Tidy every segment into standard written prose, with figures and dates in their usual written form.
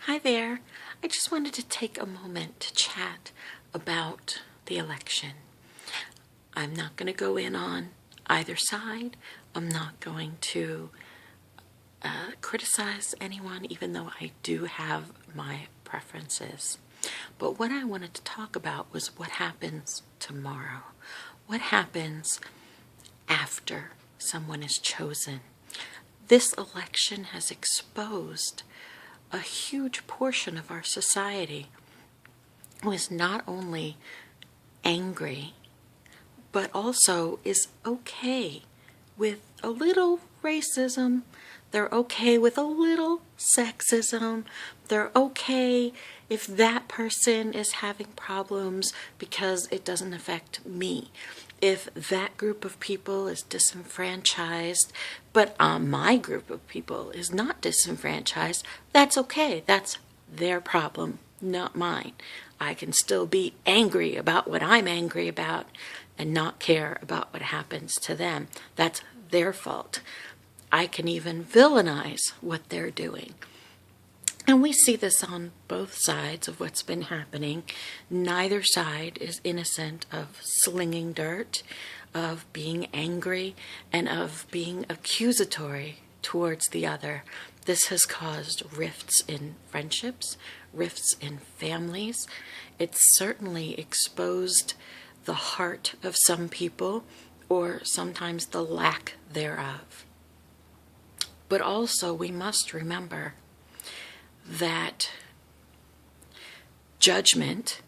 Hi there. I just wanted to take a moment to chat about the election. I'm not going to go in on either side. I'm not going to criticize anyone, even though I do have my preferences. But what I wanted to talk about was what happens tomorrow. What happens after someone is chosen? This election has exposed a huge portion of our society who is not only angry, but also is okay with a little racism. They're okay with a little sexism. They're okay if that person is having problems because it doesn't affect me. If that group of people is disenfranchised, but my group of people is not disenfranchised, that's okay. That's their problem, not mine. I can still be angry about what I'm angry about and not care about what happens to them. That's their fault. I can even villainize what they're doing. And we see this on both sides of what's been happening. Neither side is innocent of slinging dirt, of being angry, and of being accusatory towards the other. This has caused rifts in friendships, rifts in families. It's certainly exposed the heart of some people, or sometimes the lack thereof. But also we must remember that judgment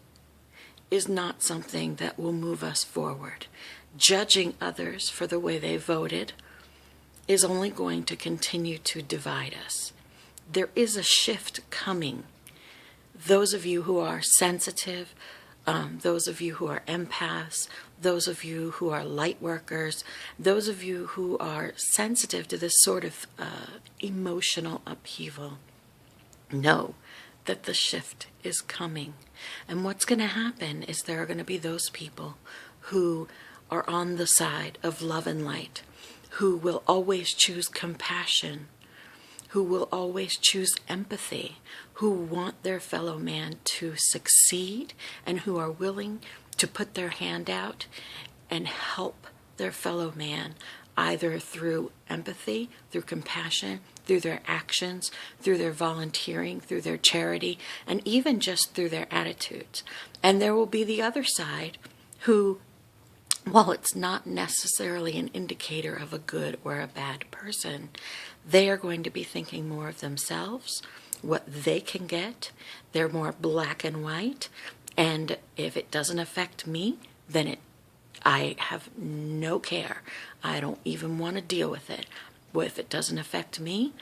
is not something that will move us forward. Judging others for the way they voted is only going to continue to divide us. There is a shift coming. Those of you who are sensitive, those of you who are empaths, those of you who are light workers, those of you who are sensitive to this sort of emotional upheaval, know that the shift is coming. And what's going to happen is there are going to be those people who are on the side of love and light, who will always choose compassion, who will always choose empathy, who want their fellow man to succeed, and who are willing to put their hand out and help their fellow man, either through empathy, through compassion, through their actions, through their volunteering, through their charity, and even just through their attitudes. And there will be the other side who, while it's not necessarily an indicator of a good or a bad person, they are going to be thinking more of themselves, what they can get. They're more black and white. And if it doesn't affect me, then I have no care. I don't even want to deal with it. Well, if it doesn't affect me,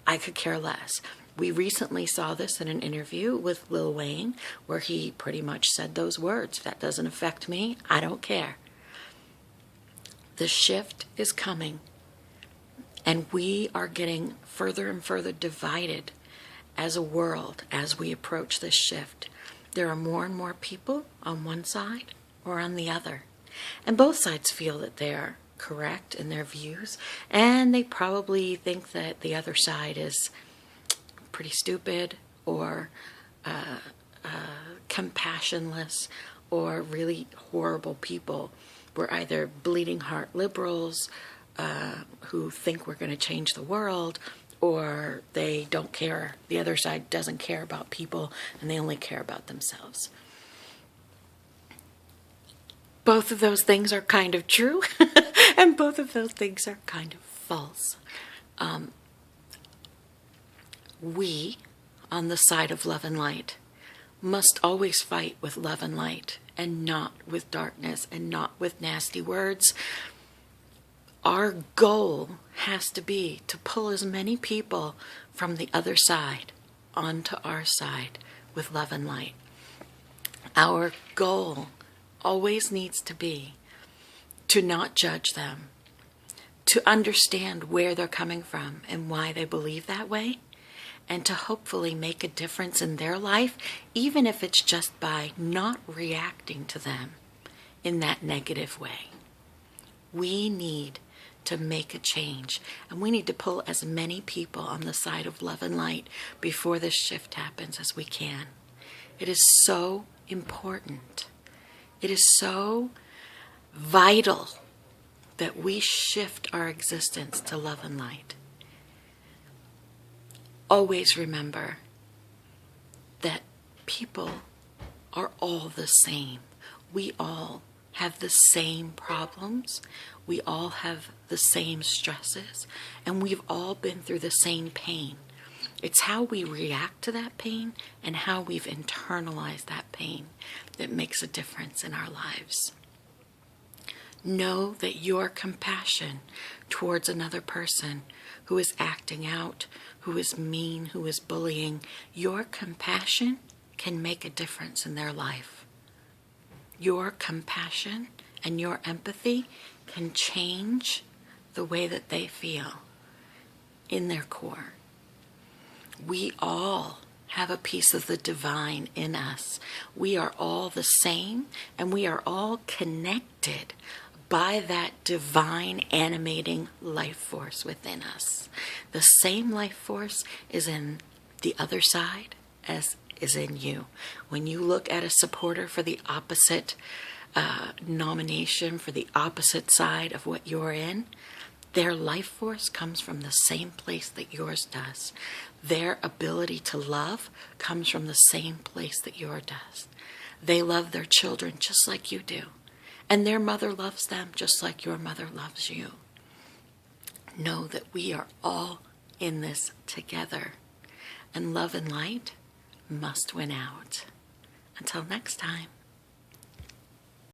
I could care less. We recently saw this in an interview with Lil Wayne, where he pretty much said those words. If that doesn't affect me, I don't care. The shift is coming, and we are getting further and further divided as a world as we approach this shift. There are more and more people on one side or on the other, and both sides feel that they're correct in their views, and they probably think that the other side is pretty stupid or compassionless or really horrible people. We're either bleeding heart liberals who think we're going to change the world, or they don't care. The other side doesn't care about people, and they only care about themselves. Both of those things are kind of true, and both of those things are kind of false. We, on the side of love and light, must always fight with love and light, and not with darkness, and not with nasty words. Our goal has to be to pull as many people from the other side onto our side with love and light. Our goal always needs to be to not judge them, to understand where they're coming from and why they believe that way, and to hopefully make a difference in their life, even if it's just by not reacting to them in that negative way. We need to make a change. And we need to pull as many people on the side of love and light before this shift happens as we can. It is so important. It is so vital that we shift our existence to love and light. Always remember that people are all the same. We all have the same problems. We all have the same stresses, and we've all been through the same pain. It's how we react to that pain and how we've internalized that pain that makes a difference in our lives. Know that your compassion towards another person who is acting out, who is mean, who is bullying, your compassion can make a difference in their life. Your compassion and your empathy can change the way that they feel in their core. We all have a piece of the divine in us. We are all the same, and we are all connected by that divine animating life force within us. The same life force is in the other side as is in you. When you look at a supporter for the opposite nomination, for the opposite side of what you're in, their life force comes from the same place that yours does. Their ability to love comes from the same place that yours does. They love their children just like you do. And their mother loves them just like your mother loves you. Know that we are all in this together. And love and light must win out. Until next time.